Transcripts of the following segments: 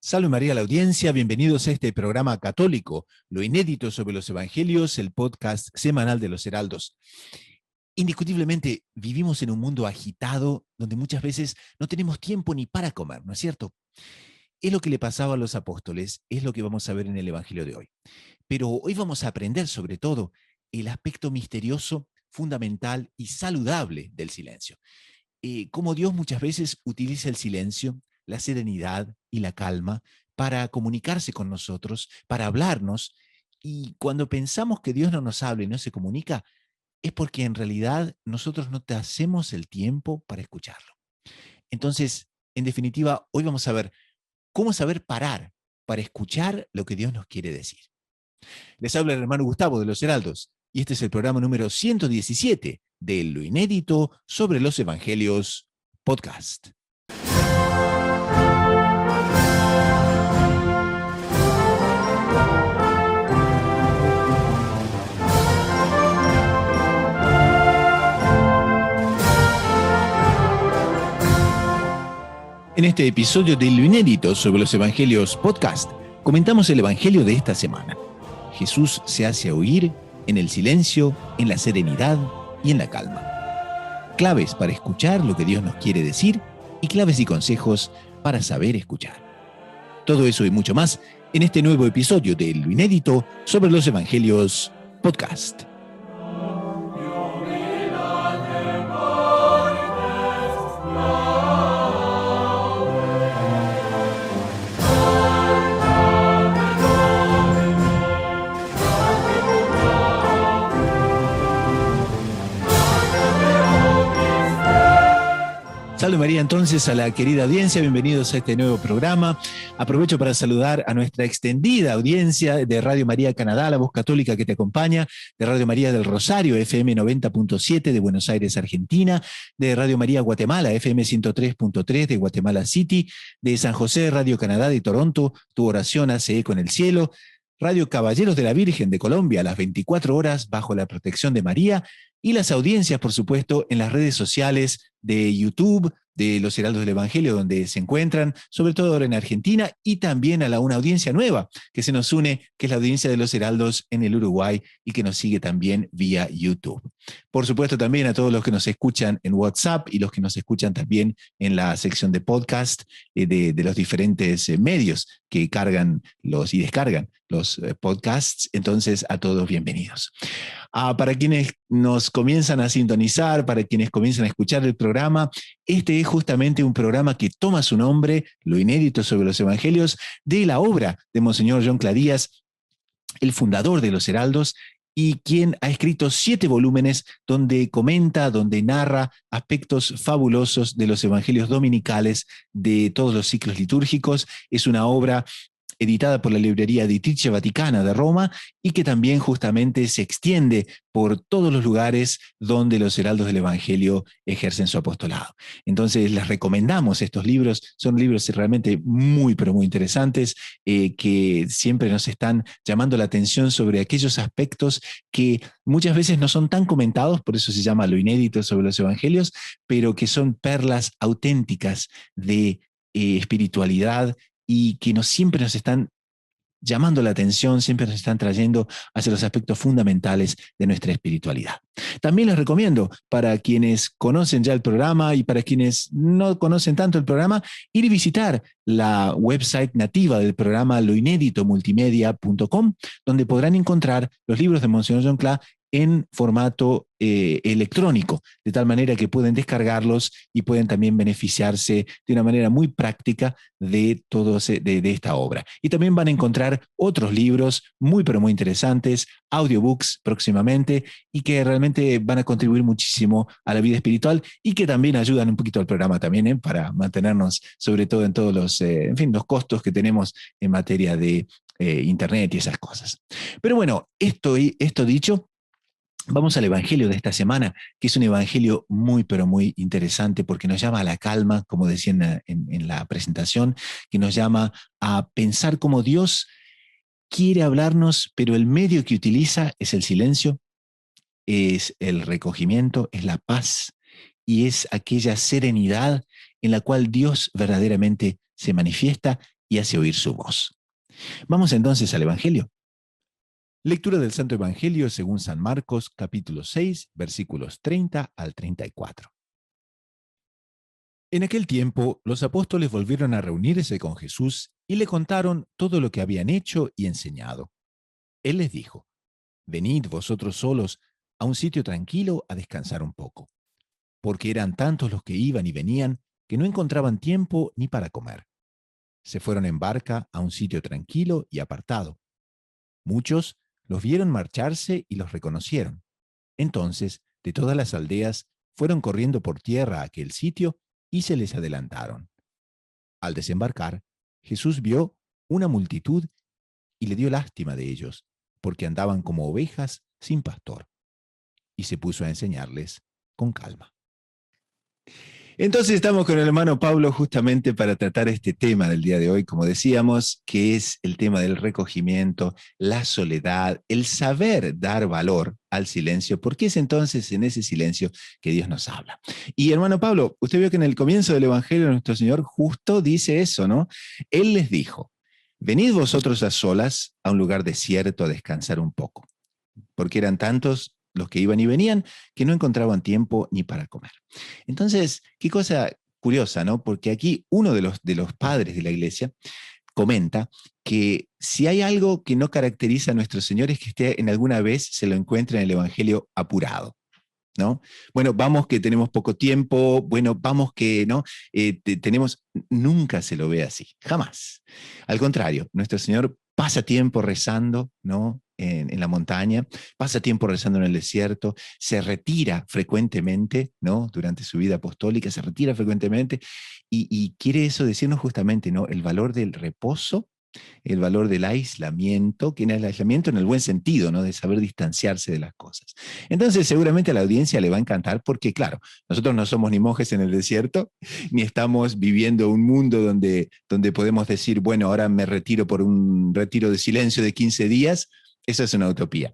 Salve María a la audiencia, bienvenidos a este programa católico, lo inédito sobre los evangelios, el podcast semanal de los Heraldos. Indiscutiblemente vivimos en un mundo agitado donde muchas veces no tenemos tiempo ni para comer, ¿no es cierto? Es lo que le pasaba a los apóstoles, es lo que vamos a ver en el evangelio de hoy. Pero hoy vamos a aprender sobre todo el aspecto misterioso, fundamental y saludable del silencio. Cómo Dios muchas veces utiliza el silencio, la serenidad y la calma para comunicarse con nosotros, para hablarnos, y cuando pensamos que Dios no nos habla y no se comunica, es porque en realidad nosotros no te hacemos el tiempo para escucharlo. Entonces, en definitiva, hoy vamos a ver cómo saber parar para escuchar lo que Dios nos quiere decir. Les habla el hermano Gustavo de los Heraldos, y este es el programa número 117 de Lo Inédito sobre los Evangelios Podcast. En este episodio de Lo Inédito sobre los Evangelios Podcast, comentamos el Evangelio de esta semana. Jesús se hace oír en el silencio, en la serenidad y en la calma. Claves para escuchar lo que Dios nos quiere decir y claves y consejos para saber escuchar. Todo eso y mucho más en este nuevo episodio de Lo Inédito sobre los Evangelios Podcast. Salve María entonces a la querida audiencia, bienvenidos a este nuevo programa. Aprovecho para saludar a nuestra extendida audiencia de Radio María Canadá, la voz católica que te acompaña, de Radio María del Rosario, FM 90.7 de Buenos Aires, Argentina, de Radio María Guatemala, FM 103.3 de Guatemala City, de San José, Radio Canadá de Toronto, Tu Oración hace eco en el cielo, Radio Caballeros de la Virgen de Colombia, a las 24 horas bajo la protección de María, y las audiencias, por supuesto, en las redes sociales de YouTube, de los Heraldos del Evangelio, donde se encuentran, sobre todo ahora en Argentina, y también a una audiencia nueva que se nos une, que es la audiencia de los Heraldos en el Uruguay y que nos sigue también vía YouTube. Por supuesto, también a todos los que nos escuchan en WhatsApp y los que nos escuchan también en la sección de podcast de los diferentes medios que cargan y descargan los podcasts. Entonces, a todos bienvenidos. Para quienes nos comienzan a sintonizar, para quienes comienzan a escuchar el programa, este es justamente un programa que toma su nombre, Lo Inédito sobre los Evangelios, de la obra de Monseñor John Cladías, el fundador de los Heraldos, y quien ha escrito 7 volúmenes donde comenta, donde narra aspectos fabulosos de los evangelios dominicales de todos los ciclos litúrgicos. Es una obra editada por la librería Editrice Vaticana de Roma y que también justamente se extiende por todos los lugares donde los heraldos del Evangelio ejercen su apostolado. Entonces les recomendamos estos libros, son libros realmente muy, pero muy interesantes que siempre nos están llamando la atención sobre aquellos aspectos que muchas veces no son tan comentados, por eso se llama Lo Inédito sobre los Evangelios, pero que son perlas auténticas de espiritualidad y que siempre nos están llamando la atención, siempre nos están trayendo hacia los aspectos fundamentales de nuestra espiritualidad. También les recomiendo, para quienes conocen ya el programa y para quienes no conocen tanto el programa, ir y visitar la website nativa del programa loinéditomultimedia.com, donde podrán encontrar los libros de Monseñor John Cla en formato electrónico, de tal manera que pueden descargarlos y pueden también beneficiarse de una manera muy práctica de esta obra. Y también van a encontrar otros libros muy pero muy interesantes, audiobooks próximamente, y que realmente van a contribuir muchísimo a la vida espiritual y que también ayudan un poquito al programa también, para mantenernos sobre todo en todos los costos que tenemos en materia de internet y esas cosas. Pero bueno, esto dicho, vamos al evangelio de esta semana, que es un evangelio muy, pero muy interesante porque nos llama a la calma, como decía en la presentación, que nos llama a pensar cómo Dios quiere hablarnos, pero el medio que utiliza es el silencio, es el recogimiento, es la paz y es aquella serenidad en la cual Dios verdaderamente se manifiesta y hace oír su voz. Vamos entonces al Evangelio. Lectura del Santo Evangelio según San Marcos, capítulo 6, versículos 30 al 34. En aquel tiempo, los apóstoles volvieron a reunirse con Jesús y le contaron todo lo que habían hecho y enseñado. Él les dijo: «Venid vosotros solos a un sitio tranquilo a descansar un poco», porque eran tantos los que iban y venían que no encontraban tiempo ni para comer. Se fueron en barca a un sitio tranquilo y apartado. Muchos los vieron marcharse y los reconocieron. Entonces, de todas las aldeas, fueron corriendo por tierra a aquel sitio y se les adelantaron. Al desembarcar, Jesús vio una multitud y le dio lástima de ellos, porque andaban como ovejas sin pastor, y se puso a enseñarles con calma. Entonces estamos con el hermano Pablo justamente para tratar este tema del día de hoy, como decíamos, que es el tema del recogimiento, la soledad, el saber dar valor al silencio, porque es entonces en ese silencio que Dios nos habla. Y hermano Pablo, usted vio que en el comienzo del Evangelio de nuestro Señor justo dice eso, ¿no? Él les dijo: «Venid vosotros a solas a un lugar desierto a descansar un poco», porque eran tantos los que iban y venían que no encontraban tiempo ni para comer. Entonces, qué cosa curiosa, ¿no? Porque aquí uno de los padres de la iglesia comenta que si hay algo que no caracteriza a nuestro Señor es que esté en alguna vez se lo encuentra en el Evangelio apurado, ¿no? Bueno, vamos que tenemos poco tiempo, bueno, vamos que, ¿no? Tenemos, nunca se lo ve así, jamás. Al contrario, nuestro Señor pasa tiempo rezando, ¿no? En la montaña, pasa tiempo rezando en el desierto, se retira frecuentemente, ¿no? Durante su vida apostólica, se retira frecuentemente, y quiere eso decirnos justamente, ¿no? El valor del reposo, el valor del aislamiento, que en el aislamiento en el buen sentido, ¿no? De saber distanciarse de las cosas. Entonces, seguramente a la audiencia le va a encantar porque, claro, nosotros no somos ni monjes en el desierto, ni estamos viviendo un mundo donde podemos decir, bueno, ahora me retiro por un retiro de silencio de 15 días. Esa es una utopía.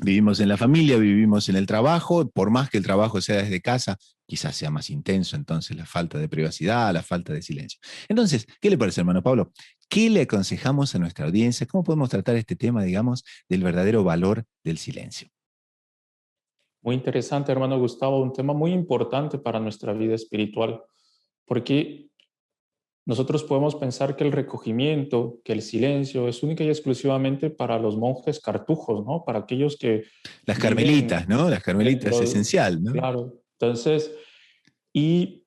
Vivimos en la familia, vivimos en el trabajo, por más que el trabajo sea desde casa, quizás sea más intenso entonces la falta de privacidad, la falta de silencio. Entonces, ¿qué le parece, hermano Pablo? ¿Qué le aconsejamos a nuestra audiencia? ¿Cómo podemos tratar este tema, digamos, del verdadero valor del silencio? Muy interesante, hermano Gustavo, un tema muy importante para nuestra vida espiritual, porque nosotros podemos pensar que el recogimiento, que el silencio es única y exclusivamente para los monjes cartujos, ¿no? Para aquellos que Las viven carmelitas, ¿no? Las carmelitas es dentro, esencial, ¿no? claro. Entonces, y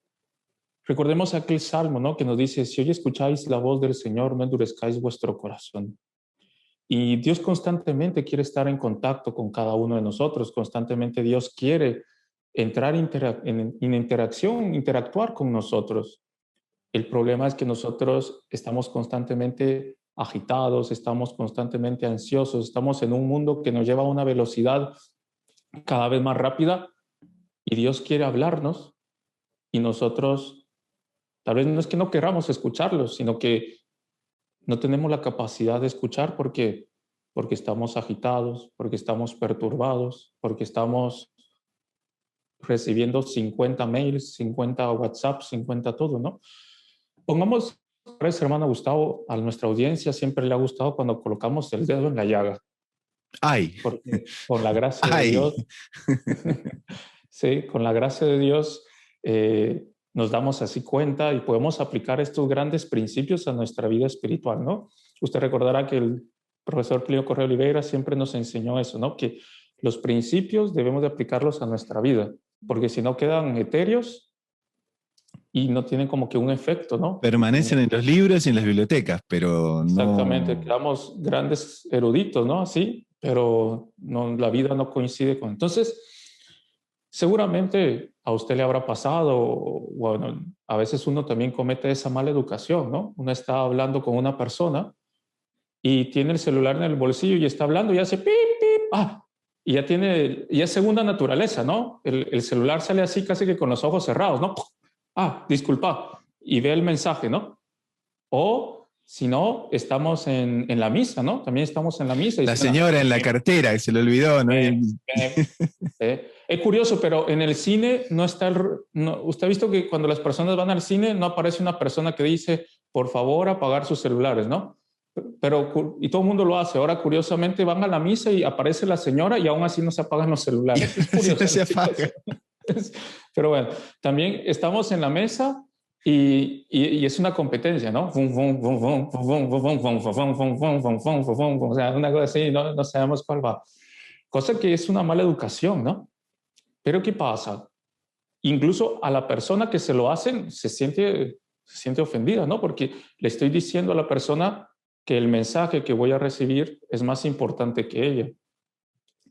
recordemos aquel salmo, ¿no? Que nos dice, si hoy escucháis la voz del Señor, no endurezcáis vuestro corazón. Y Dios constantemente quiere estar en contacto con cada uno de nosotros, constantemente Dios quiere entrar en interacción, interactuar con nosotros. El problema es que nosotros estamos constantemente agitados, estamos constantemente ansiosos, estamos en un mundo que nos lleva a una velocidad cada vez más rápida y Dios quiere hablarnos y nosotros tal vez no es que no queramos escucharlo, sino que no tenemos la capacidad de escuchar porque estamos agitados, porque estamos perturbados, porque estamos recibiendo 50 mails, 50 WhatsApp, 50 todo, ¿no? Pongamos, pues, hermano Gustavo, a nuestra audiencia siempre le ha gustado cuando colocamos el dedo en la llaga, ¡Ay! porque con la gracia de ¡Ay! Dios, sí, con la gracia de Dios nos damos así cuenta y podemos aplicar estos grandes principios a nuestra vida espiritual, ¿no? Usted recordará que el profesor Clio Correa Oliveira siempre nos enseñó eso, ¿no? Que los principios debemos de aplicarlos a nuestra vida, porque si no quedan etéreos y no tienen como que un efecto, ¿no? Permanecen en los libros y en las bibliotecas, pero Exactamente, no... quedamos grandes eruditos, ¿no? Así, pero no, la vida no coincide con... Entonces, seguramente a usted le habrá pasado, bueno, a veces uno también comete esa mala educación, ¿no? Uno está hablando con una persona y tiene el celular en el bolsillo y está hablando y hace pip, pip, y ya tiene, ya es segunda naturaleza, ¿no? El celular sale así casi que con los ojos cerrados, ¿no? Disculpa, y ve el mensaje, ¿no? O si no, estamos en la misa, ¿no? También estamos en la misa y La suena... señora en la cartera, que se le olvidó, ¿no? Es curioso, pero en el cine no está usted ha visto que cuando las personas van al cine no aparece una persona que dice por favor apagar sus celulares, ¿no? Pero, y todo el mundo lo hace. Ahora, curiosamente, van a la misa y aparece la señora y aún así no se apagan los celulares. Es curioso. Se apaga. Pero bueno, también estamos en la mesa y es una competencia, ¿no? O sea, una cosa así, no sabemos cuál va. Cosa que es una mala educación, ¿no? Pero ¿qué pasa? Incluso a la persona que se lo hacen se siente ofendida, ¿no? Porque le estoy diciendo a la persona que el mensaje que voy a recibir es más importante que ella.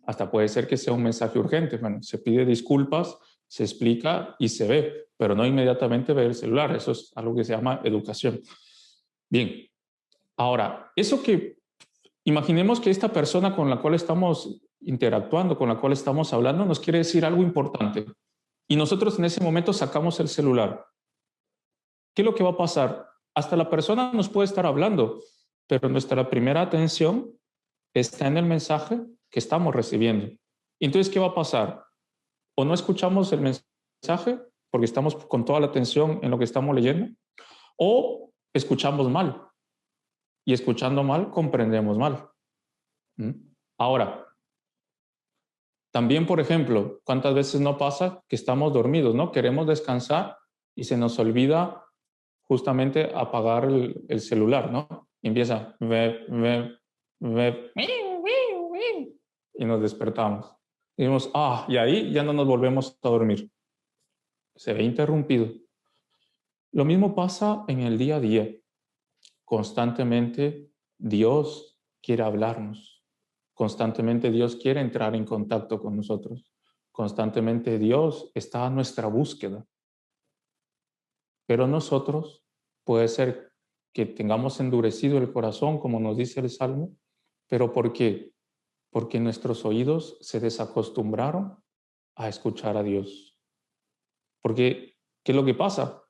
Hasta puede ser que sea un mensaje urgente. Bueno, se pide disculpas, se explica y se ve, pero no inmediatamente ve el celular. Eso es algo que se llama educación. Bien, ahora, imaginemos que esta persona con la cual estamos interactuando, con la cual estamos hablando, nos quiere decir algo importante. Y nosotros en ese momento sacamos el celular. ¿Qué es lo que va a pasar? Hasta la persona nos puede estar hablando, pero nuestra primera atención está en el mensaje que estamos recibiendo. Entonces, ¿qué va a pasar? O no escuchamos el mensaje porque estamos con toda la atención en lo que estamos leyendo, o escuchamos mal. Y escuchando mal, comprendemos mal. Ahora, también, por ejemplo, ¿cuántas veces no pasa que estamos dormidos, ¿no? Queremos descansar y se nos olvida justamente apagar el celular, ¿no? Y empieza y nos despertamos. Y decimos, y ahí ya no nos volvemos a dormir. Se ve interrumpido. Lo mismo pasa en el día a día. Constantemente Dios quiere hablarnos. Constantemente Dios quiere entrar en contacto con nosotros. Constantemente Dios está a nuestra búsqueda. Pero nosotros puede ser que tengamos endurecido el corazón, como nos dice el Salmo, pero ¿por qué? Porque nuestros oídos se desacostumbraron a escuchar a Dios. Porque, ¿qué es lo que pasa?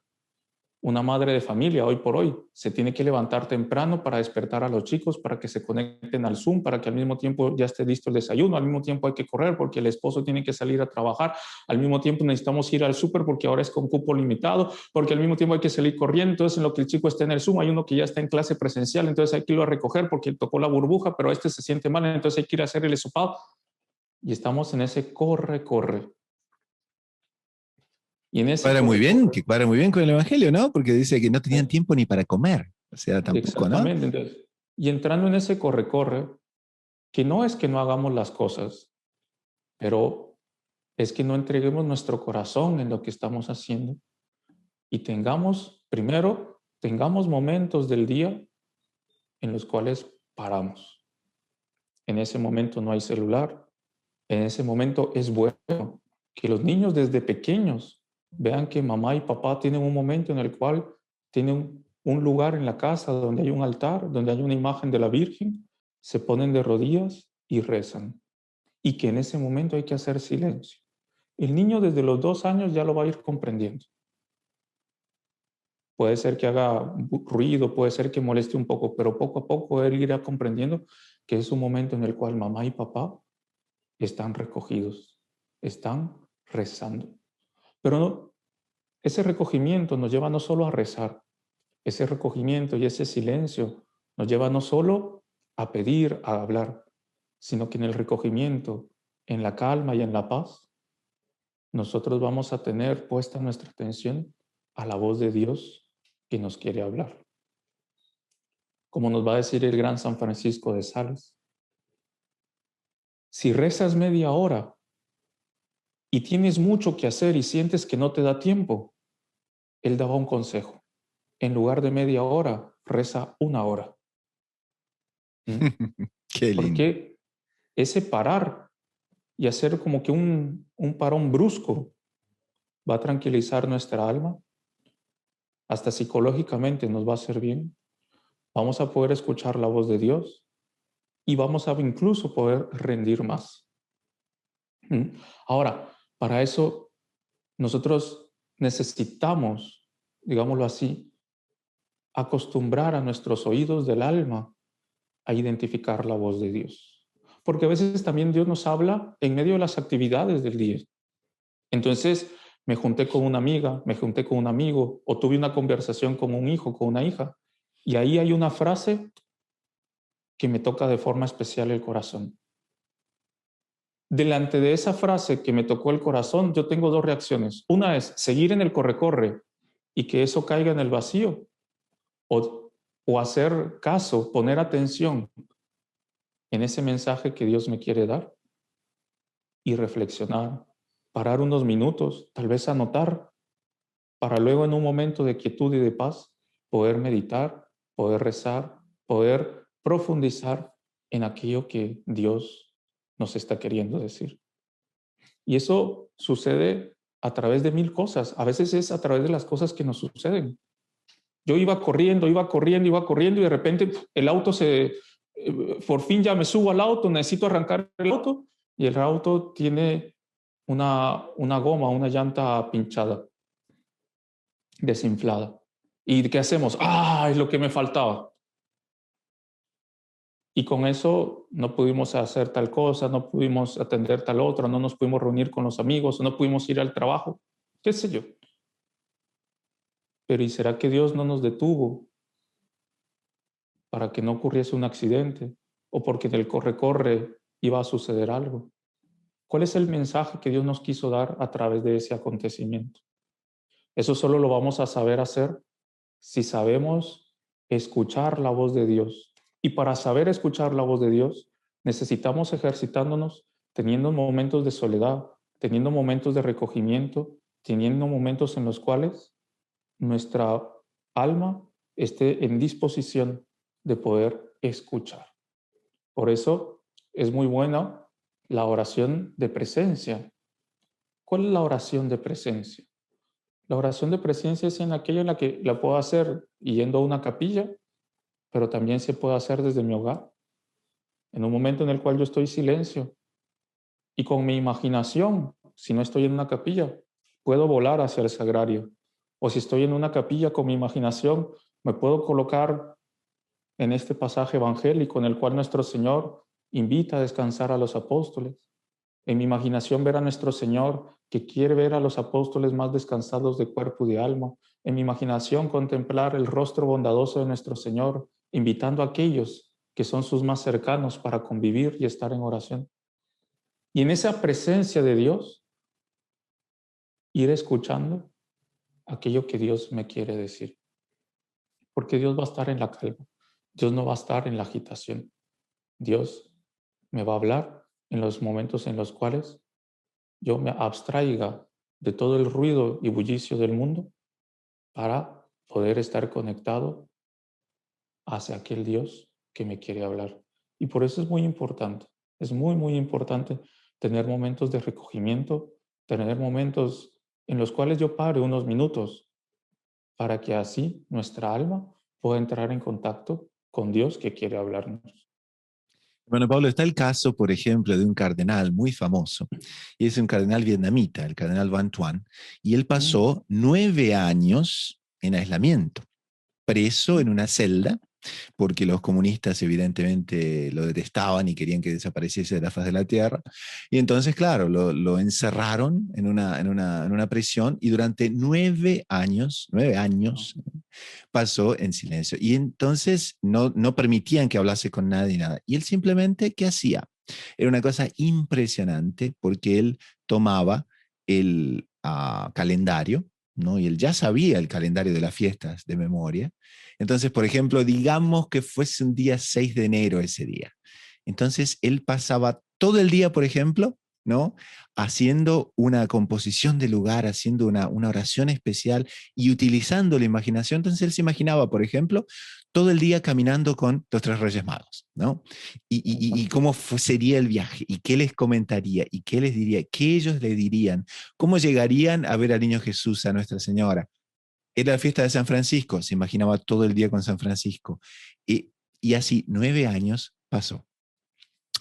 Una madre de familia hoy por hoy se tiene que levantar temprano para despertar a los chicos, para que se conecten al Zoom, para que al mismo tiempo ya esté listo el desayuno, al mismo tiempo hay que correr porque el esposo tiene que salir a trabajar, al mismo tiempo necesitamos ir al súper porque ahora es con cupo limitado, porque al mismo tiempo hay que salir corriendo, entonces en lo que el chico está en el Zoom hay uno que ya está en clase presencial, entonces hay que irlo a recoger porque tocó la burbuja, pero este se siente mal, entonces hay que ir a hacer el hisopado y estamos en ese corre. Y en ese Que cuadra muy bien con el Evangelio, ¿no? Porque dice que no tenían tiempo ni para comer. O sea, tampoco, ¿no? Exactamente. Entonces, y entrando en ese corre, que no es que no hagamos las cosas, pero es que no entreguemos nuestro corazón en lo que estamos haciendo y tengamos momentos del día en los cuales paramos. En ese momento no hay celular. En ese momento es bueno que los niños desde pequeños vean que mamá y papá tienen un momento en el cual tienen un lugar en la casa donde hay un altar, donde hay una imagen de la Virgen, se ponen de rodillas y rezan. Y que en ese momento hay que hacer silencio. El niño desde los 2 años ya lo va a ir comprendiendo. Puede ser que haga ruido, puede ser que moleste un poco, pero poco a poco él irá comprendiendo que es un momento en el cual mamá y papá están recogidos, están rezando. Pero no, ese recogimiento nos lleva no solo a rezar, ese recogimiento y ese silencio nos lleva no solo a pedir, a hablar, sino que en el recogimiento, en la calma y en la paz, nosotros vamos a tener puesta nuestra atención a la voz de Dios que nos quiere hablar. Como nos va a decir el gran San Francisco de Sales, si rezas media hora y tienes mucho que hacer y sientes que no te da tiempo, él daba un consejo. En lugar de media hora, reza 1 hora. Qué lindo. Porque ese parar y hacer como que un parón brusco va a tranquilizar nuestra alma, hasta psicológicamente nos va a hacer bien. Vamos a poder escuchar la voz de Dios y vamos a incluso poder rendir más. Ahora, para eso nosotros necesitamos, digámoslo así, acostumbrar a nuestros oídos del alma a identificar la voz de Dios. Porque a veces también Dios nos habla en medio de las actividades del día. Entonces, me junté con una amiga, me junté con un amigo, o tuve una conversación con un hijo, con una hija, y ahí hay una frase que me toca de forma especial el corazón. Delante de esa frase que me tocó el corazón, yo tengo dos reacciones. Una es seguir en el corre-corre y que eso caiga en el vacío, o hacer caso, poner atención en ese mensaje que Dios me quiere dar y reflexionar, parar unos minutos, tal vez anotar, para luego en un momento de quietud y de paz poder meditar, poder rezar, poder profundizar en aquello que Dios nos está queriendo decir. Y eso sucede a través de mil cosas. A veces es a través de las cosas que nos suceden. Yo iba corriendo y de repente el auto por fin ya me subo al auto, necesito arrancar el auto y el auto tiene una goma, una llanta pinchada, desinflada. ¿Y qué hacemos? ¡Ah! Es lo que me faltaba. Y con eso no pudimos hacer tal cosa, no pudimos atender tal otra, no nos pudimos reunir con los amigos, no pudimos ir al trabajo, qué sé yo. Pero ¿y será que Dios no nos detuvo para que no ocurriese un accidente o porque en el corre-corre iba a suceder algo? ¿Cuál es el mensaje que Dios nos quiso dar a través de ese acontecimiento? Eso solo lo vamos a saber hacer si sabemos escuchar la voz de Dios. Y para saber escuchar la voz de Dios, necesitamos ejercitándonos, teniendo momentos de soledad, teniendo momentos de recogimiento, teniendo momentos en los cuales nuestra alma esté en disposición de poder escuchar. Por eso es muy buena la oración de presencia. ¿Cuál es la oración de presencia? La oración de presencia es en aquella en la que la puedo hacer yendo a una capilla, pero también se puede hacer desde mi hogar, en un momento en el cual yo estoy en silencio y con mi imaginación, si no estoy en una capilla, puedo volar hacia el sagrario. O si estoy en una capilla con mi imaginación, me puedo colocar en este pasaje evangélico en el cual nuestro Señor invita a descansar a los apóstoles. En mi imaginación ver a nuestro Señor que quiere ver a los apóstoles más descansados de cuerpo y de alma. En mi imaginación contemplar el rostro bondadoso de nuestro Señor, invitando a aquellos que son sus más cercanos para convivir y estar en oración. Y en esa presencia de Dios, ir escuchando aquello que Dios me quiere decir. Porque Dios va a estar en la calma. Dios no va a estar en la agitación. Dios me va a hablar en los momentos en los cuales yo me abstraiga de todo el ruido y bullicio del mundo para poder estar conectado hacia aquel Dios que me quiere hablar. Y por eso es muy, muy importante tener momentos de recogimiento, tener momentos en los cuales yo pare unos minutos para que así nuestra alma pueda entrar en contacto con Dios que quiere hablarnos. Bueno, Pablo, está el caso, por ejemplo, de un cardenal muy famoso, y es un cardenal vietnamita, el cardenal Van Thuan, y él pasó 9 años en aislamiento, preso en una celda, porque los comunistas evidentemente lo detestaban y querían que desapareciese de la faz de la tierra. Y entonces, claro, lo encerraron en una prisión y durante 9 años pasó en silencio. Y entonces no permitían que hablase con nadie, nada. Y él simplemente, ¿qué hacía? Era una cosa impresionante porque él tomaba el calendario, ¿no? Y él ya sabía el calendario de las fiestas de memoria. Entonces, por ejemplo, digamos que fuese un día 6 de enero ese día. Entonces, él pasaba todo el día, por ejemplo, ¿no? Haciendo una composición de lugar, haciendo una oración especial y utilizando la imaginación. Entonces, él se imaginaba, por ejemplo, todo el día caminando con los 3 Reyes Magos, ¿no? Y cómo sería el viaje, y qué les comentaría, y qué les diría, qué ellos le dirían, cómo llegarían a ver al niño Jesús, a Nuestra Señora. Era la fiesta de San Francisco, se imaginaba todo el día con San Francisco. Y así 9 años pasó.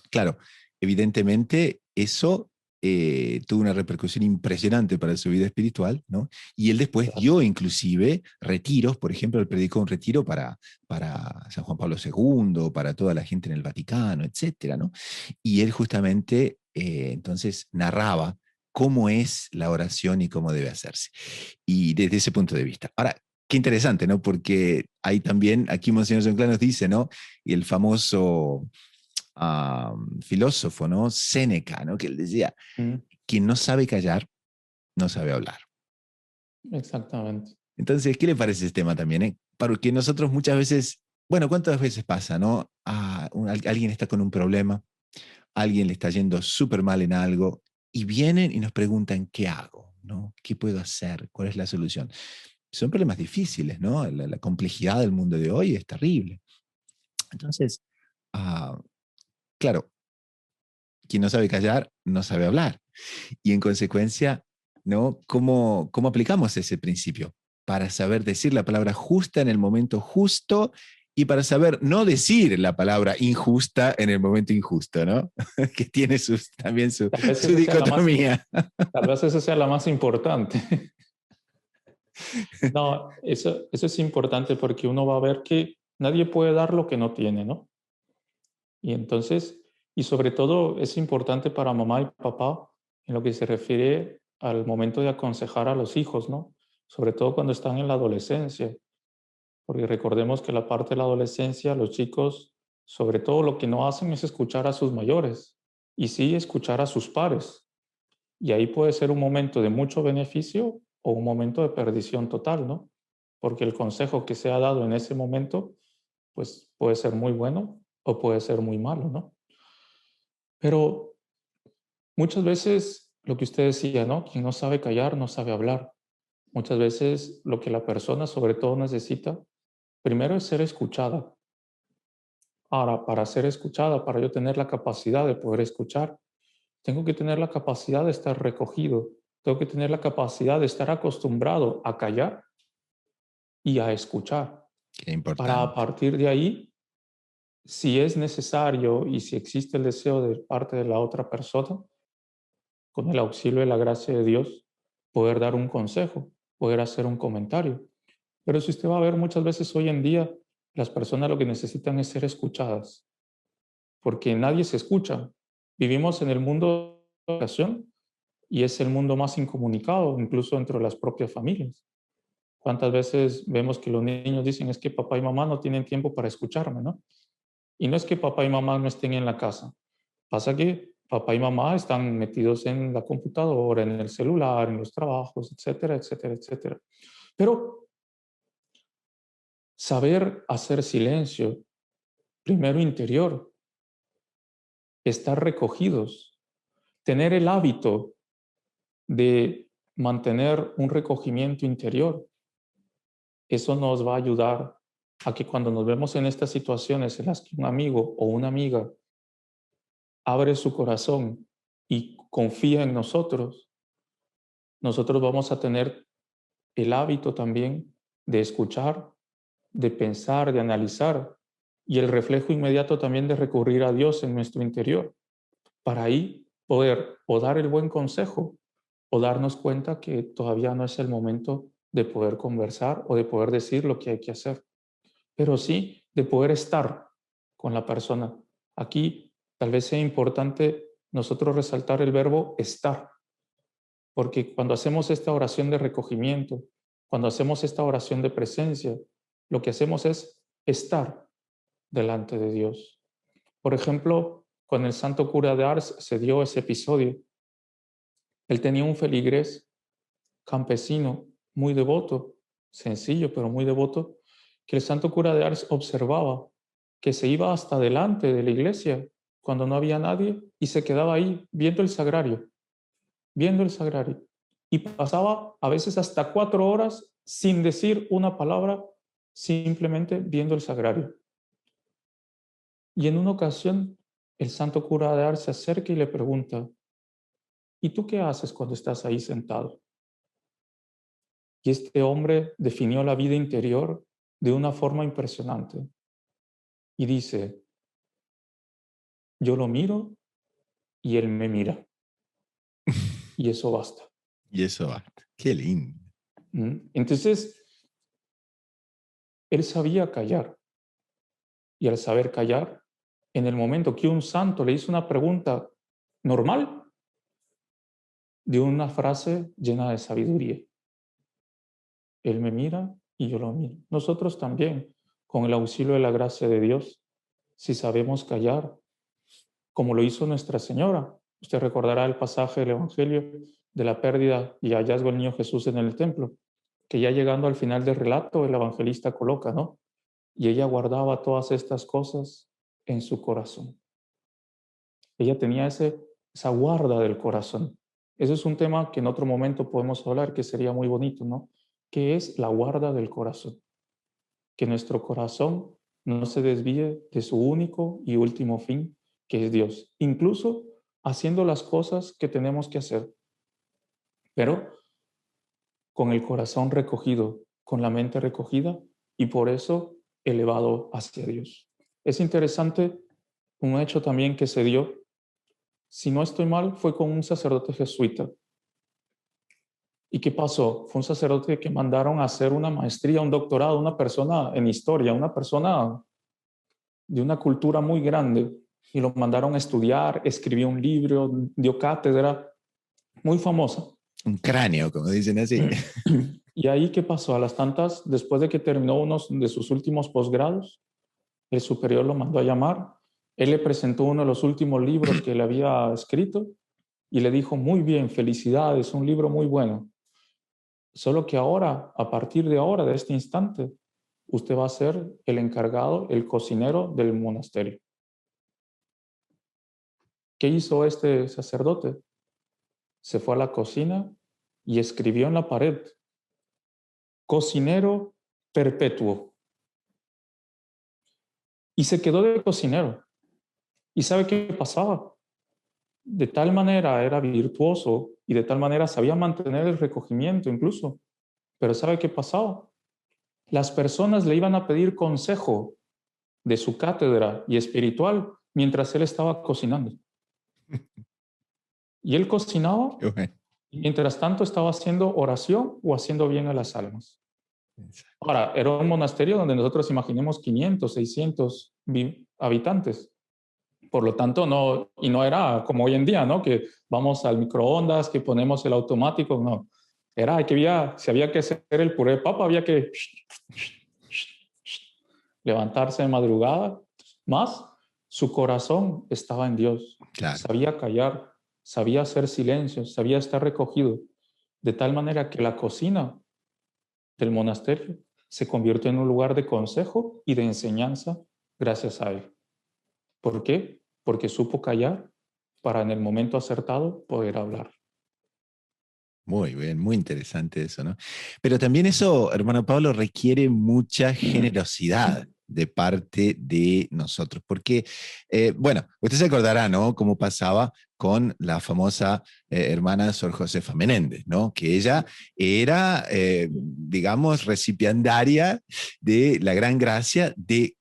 Claro, evidentemente eso tuvo una repercusión impresionante para su vida espiritual, ¿no? Y él después dio inclusive retiros, por ejemplo, él predicó un retiro para San Juan Pablo II, para toda la gente en el Vaticano, etcétera, ¿no? Y él justamente entonces narraba cómo es la oración y cómo debe hacerse. Y desde ese punto de vista. Ahora, qué interesante, ¿no? Porque hay también, aquí Monseñor Sonclán nos dice, ¿no? Y el famoso filósofo, ¿no? Séneca, ¿no? Que él decía, Mm, quien no sabe callar, no sabe hablar. exactamente. Entonces, ¿qué le parece este tema también? Porque nosotros muchas veces, bueno, ¿cuántas veces pasa, no? Alguien está con un problema, alguien le está yendo súper mal en algo y vienen y nos preguntan, ¿qué hago? ¿No? ¿Qué puedo hacer? ¿Cuál es la solución? Son problemas difíciles, ¿no? La complejidad del mundo de hoy es terrible. Entonces, ah, claro, quien no sabe callar, no sabe hablar. Y en consecuencia, ¿no? ¿Cómo aplicamos ese principio? Para saber decir la palabra justa en el momento justo y para saber no decir la palabra injusta en el momento injusto, ¿no? Que tiene también su, Tal vez su esa sea la más, dicotomía. tal vez esa sea la más importante. No, eso es importante porque uno va a ver que nadie puede dar lo que no tiene, ¿no? Y entonces, y sobre todo es importante para mamá y papá en lo que se refiere al momento de aconsejar a los hijos, ¿no? Sobre todo cuando están en la adolescencia, porque recordemos que la parte de la adolescencia, los chicos, sobre todo lo que no hacen es escuchar a sus mayores y sí escuchar a sus pares. Y ahí puede ser un momento de mucho beneficio o un momento de perdición total, ¿no? Porque el consejo que se ha dado en ese momento, pues puede ser muy bueno o puede ser muy malo, ¿no? Pero muchas veces lo que usted decía, ¿no? Quien no sabe callar no sabe hablar. Muchas veces lo que la persona sobre todo necesita, primero es ser escuchada. Ahora, para ser escuchada, para yo tener la capacidad de poder escuchar, tengo que tener la capacidad de estar recogido, tengo que tener la capacidad de estar acostumbrado a callar y a escuchar, Qué para a importante. partir de ahí, si es necesario y si existe el deseo de parte de la otra persona, con el auxilio de la gracia de Dios, poder dar un consejo, poder hacer un comentario. Pero si usted va a ver muchas veces hoy en día, las personas lo que necesitan es ser escuchadas, porque nadie se escucha. Vivimos en el mundo de la educación y es el mundo más incomunicado, incluso entre las propias familias. ¿Cuántas veces vemos que los niños dicen es que papá y mamá no tienen tiempo para escucharme, ¿no? Y no es que papá y mamá no estén en la casa. Pasa que papá y mamá están metidos en la computadora, en el celular, en los trabajos, etcétera, etcétera, etcétera. Pero saber hacer silencio, primero interior, estar recogidos, tener el hábito de mantener un recogimiento interior, eso nos va a ayudar a que cuando nos vemos en estas situaciones en las que un amigo o una amiga abre su corazón y confía en nosotros, nosotros vamos a tener el hábito también de escuchar, de pensar, de analizar y el reflejo inmediato también de recurrir a Dios en nuestro interior para ahí poder o dar el buen consejo o darnos cuenta que todavía no es el momento de poder conversar o de poder decir lo que hay que hacer, pero sí de poder estar con la persona. Aquí tal vez sea importante nosotros resaltar el verbo estar, porque cuando hacemos esta oración de recogimiento, cuando hacemos esta oración de presencia, lo que hacemos es estar delante de Dios. Por ejemplo, con el santo cura de Ars se dio ese episodio. Él tenía un feligrés campesino muy devoto, sencillo pero muy devoto, que el santo cura de Ars observaba, que se iba hasta delante de la iglesia cuando no había nadie y se quedaba ahí viendo el sagrario. Y pasaba a veces hasta 4 horas sin decir una palabra, simplemente viendo el sagrario. Y en una ocasión, el santo cura de Ars se acerca y le pregunta, ¿y tú qué haces cuando estás ahí sentado? Y este hombre definió la vida interior de una forma impresionante. Y dice, yo lo miro y él me mira. Y eso basta. Y eso basta. Qué lindo. ¿Mm? Entonces, él sabía callar. Y al saber callar, en el momento que un santo le hizo una pregunta normal, de una frase llena de sabiduría. Él me mira y yo lo miro. Nosotros también, con el auxilio de la gracia de Dios, si sabemos callar, como lo hizo Nuestra Señora. Usted recordará el pasaje del Evangelio de la pérdida y hallazgo del niño Jesús en el templo, que ya llegando al final del relato, el evangelista coloca, ¿no? Y ella guardaba todas estas cosas en su corazón. Ella tenía esa guarda del corazón. Ese es un tema que en otro momento podemos hablar, que sería muy bonito, ¿no? ¿Qué es la guarda del corazón? Que nuestro corazón no se desvíe de su único y último fin, que es Dios, incluso haciendo las cosas que tenemos que hacer, pero con el corazón recogido, con la mente recogida y por eso elevado hacia Dios. Es interesante un hecho también que se dio, si no estoy mal, fue con un sacerdote jesuita. ¿Y qué pasó? Fue un sacerdote que mandaron a hacer una maestría, un doctorado, una persona en historia, una persona de una cultura muy grande, y lo mandaron a estudiar, escribió un libro, dio cátedra, muy famosa. Un cráneo, como dicen así. Y ahí, ¿qué pasó? A las tantas, después de que terminó uno de sus últimos posgrados, el superior lo mandó a llamar, él le presentó uno de los últimos libros que le había escrito y le dijo, muy bien, felicidades, un libro muy bueno. Solo que ahora, a partir de ahora, de este instante, usted va a ser el encargado, el cocinero del monasterio. ¿Qué hizo este sacerdote? Se fue a la cocina y escribió en la pared, cocinero perpetuo. Y se quedó de cocinero. ¿Y sabe qué pasaba? De tal manera era virtuoso y de tal manera sabía mantener el recogimiento incluso. Pero ¿sabe qué pasaba? Las personas le iban a pedir consejo de su cátedra y espiritual mientras él estaba cocinando. Y él cocinaba y mientras tanto estaba haciendo oración o haciendo bien a las almas. Ahora, era un monasterio donde nosotros imaginemos 500, 600 habitantes. Por lo tanto, no era como hoy en día, ¿no? Que vamos al microondas, que ponemos el automático, no. Era que si había que hacer el puré de papa, había que levantarse de madrugada. Más, su corazón estaba en Dios. Claro. Sabía callar, sabía hacer silencio, sabía estar recogido. De tal manera que la cocina del monasterio se convirtió en un lugar de consejo y de enseñanza gracias a él. ¿Por qué? Porque supo callar para en el momento acertado poder hablar. Muy bien, muy interesante eso, ¿no? Pero también eso, hermano Pablo, requiere mucha generosidad de parte de nosotros, porque, bueno, usted se acordará, ¿no? Cómo pasaba con la famosa hermana Sor Josefa Menéndez, ¿no? Que ella era, digamos, recipiendaria de la gran gracia de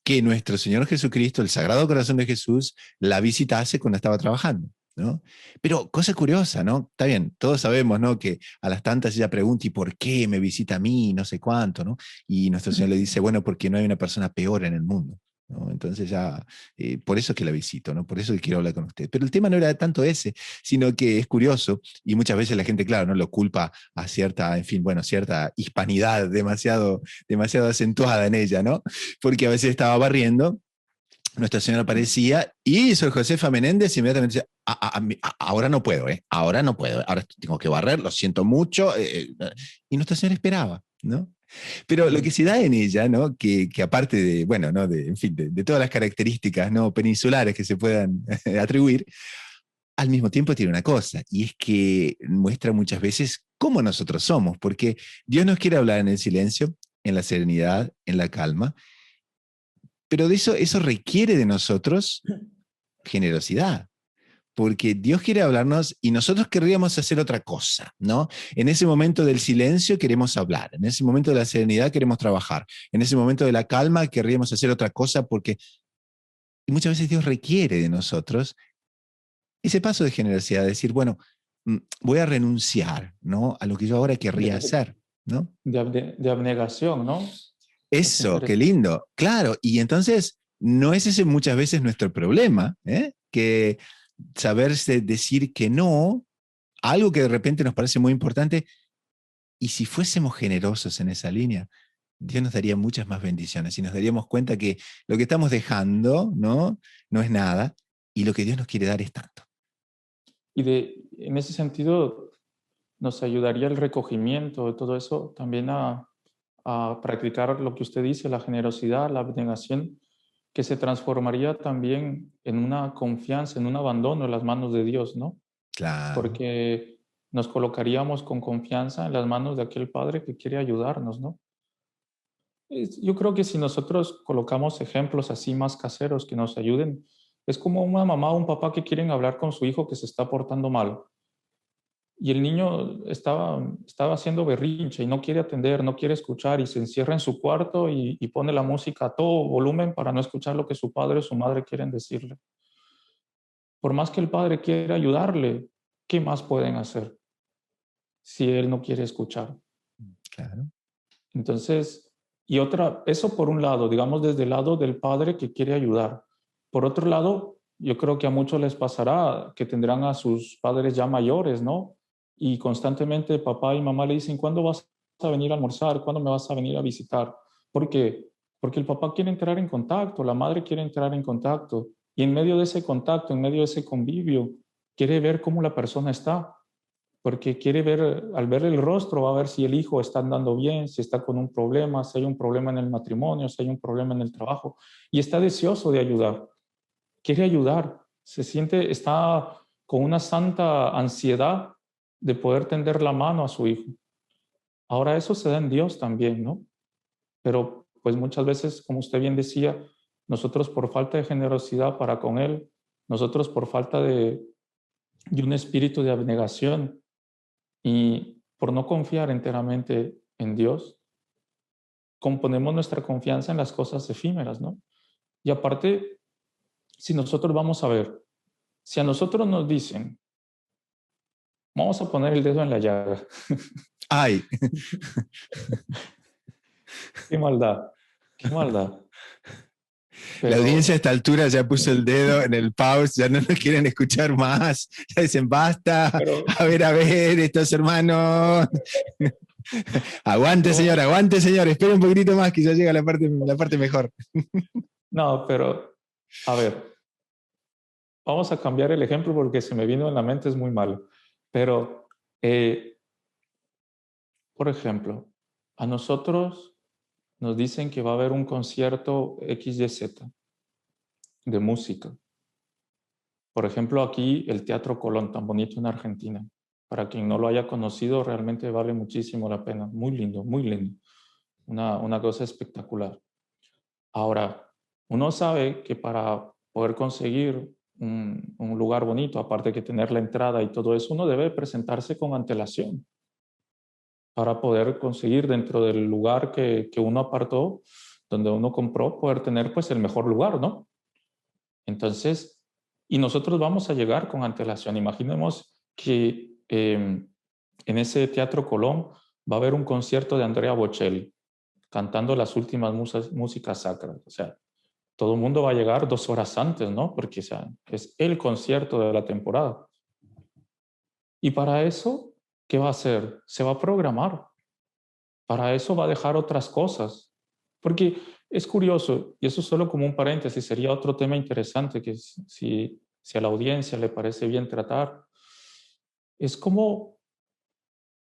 que nuestro Señor Jesucristo, el Sagrado Corazón de Jesús, la visitase cuando estaba trabajando, ¿no? Pero cosa curiosa, ¿no? Está bien, todos sabemos, ¿no? Que a las tantas ella pregunta, ¿y por qué me visita a mí? No sé cuánto, ¿no? Y nuestro Señor le dice, bueno, porque no hay una persona peor en el mundo, ¿no? Entonces ya, por eso que la visito, ¿no? Por eso que quiero hablar con usted. Pero el tema no era tanto ese, sino que es curioso, y muchas veces la gente, claro, no lo culpa a cierta, en fin, bueno, cierta hispanidad demasiado acentuada en ella, ¿no? Porque a veces estaba barriendo, Nuestra Señora aparecía y Sor Josefa Menéndez inmediatamente decía, ahora no puedo, ahora no puedo, ahora tengo que barrer, lo siento mucho. Y Nuestra Señora esperaba, ¿no? Pero lo que se da en ella, ¿no? Que aparte de, bueno, ¿no? En fin, de todas las características, ¿no? Peninsulares que se puedan atribuir, al mismo tiempo tiene una cosa, y es que muestra muchas veces cómo nosotros somos, porque Dios nos quiere hablar en el silencio, en la serenidad, en la calma, pero de eso requiere de nosotros generosidad, porque Dios quiere hablarnos y nosotros querríamos hacer otra cosa, ¿no? En ese momento del silencio queremos hablar, en ese momento de la serenidad queremos trabajar, en ese momento de la calma querríamos hacer otra cosa porque y muchas veces Dios requiere de nosotros ese paso de generosidad, decir, bueno, voy a renunciar, ¿no? A lo que yo ahora querría hacer, ¿no? De abnegación, ¿no? Eso, qué lindo. Claro, y entonces no es ese muchas veces nuestro problema, ¿eh? Que saberse decir que no algo que de repente nos parece muy importante, y si fuésemos generosos en esa línea, Dios nos daría muchas más bendiciones y nos daríamos cuenta que lo que estamos dejando, no es nada, y lo que Dios nos quiere dar es tanto. En ese sentido, nos ayudaría el recogimiento de todo eso también a practicar lo que usted dice, la generosidad, la abnegación, que se transformaría también en una confianza, en un abandono en las manos de Dios, ¿no? Claro. Porque nos colocaríamos con confianza en las manos de aquel Padre que quiere ayudarnos, ¿no? Yo creo que si nosotros colocamos ejemplos así más caseros que nos ayuden, es como una mamá o un papá que quieren hablar con su hijo que se está portando mal. Y el niño estaba haciendo berrinche y no quiere atender, no quiere escuchar y se encierra en su cuarto y pone la música a todo volumen para no escuchar lo que su padre o su madre quieren decirle. Por más que el padre quiera ayudarle, ¿qué más pueden hacer si él no quiere escuchar? Claro. Entonces, eso por un lado, digamos desde el lado del padre que quiere ayudar. Por otro lado, yo creo que a muchos les pasará que tendrán a sus padres ya mayores, ¿no? Y constantemente papá y mamá le dicen, ¿cuándo vas a venir a almorzar? ¿Cuándo me vas a venir a visitar? ¿Por qué? Porque el papá quiere entrar en contacto, la madre quiere entrar en contacto. Y en medio de ese contacto, en medio de ese convivio, quiere ver cómo la persona está, porque quiere ver, al ver el rostro, va a ver si el hijo está andando bien, si está con un problema, si hay un problema en el matrimonio, si hay un problema en el trabajo, y está deseoso de ayudar, quiere ayudar, está con una santa ansiedad de poder tender la mano a su hijo. Ahora eso se da en Dios también, ¿no? Pero pues muchas veces, como usted bien decía, nosotros por falta de generosidad para con Él, nosotros por falta de un espíritu de abnegación, y por no confiar enteramente en Dios, componemos nuestra confianza en las cosas efímeras, ¿no? Y aparte, si nosotros vamos a ver, si a nosotros nos dicen, vamos a poner el dedo en la llaga, ¡Ay! qué maldad, qué maldad. La audiencia a Pero, esta altura ya puso el dedo en el pause, ya no nos quieren escuchar más, ya dicen basta, pero, a ver, estos hermanos. Aguante señor, espere un poquitito más que ya llega la parte mejor. no, pero, a ver, vamos a cambiar el ejemplo porque se me vino en la mente, es muy malo. Pero, por ejemplo, a nosotros nos dicen que va a haber un concierto XYZ de música. Por ejemplo, aquí el Teatro Colón, tan bonito en Argentina. Para quien no lo haya conocido, realmente vale muchísimo la pena. Muy lindo, muy lindo. Una cosa espectacular. Ahora, uno sabe que para poder conseguir un lugar bonito, aparte de que tener la entrada y todo eso, uno debe presentarse con antelación para poder conseguir dentro del lugar que uno apartó, donde uno compró, poder tener pues el mejor lugar, ¿no? Entonces, y nosotros vamos a llegar con antelación. Imaginemos que en ese Teatro Colón va a haber un concierto de Andrea Bocelli cantando las últimas músicas sacras. O sea, todo el mundo va a llegar 2 horas antes, ¿no? Porque o sea, es el concierto de la temporada. Y para eso, ¿qué va a hacer? Se va a programar. Para eso va a dejar otras cosas. Porque es curioso, y eso solo como un paréntesis, sería otro tema interesante que si a la audiencia le parece bien tratar, es como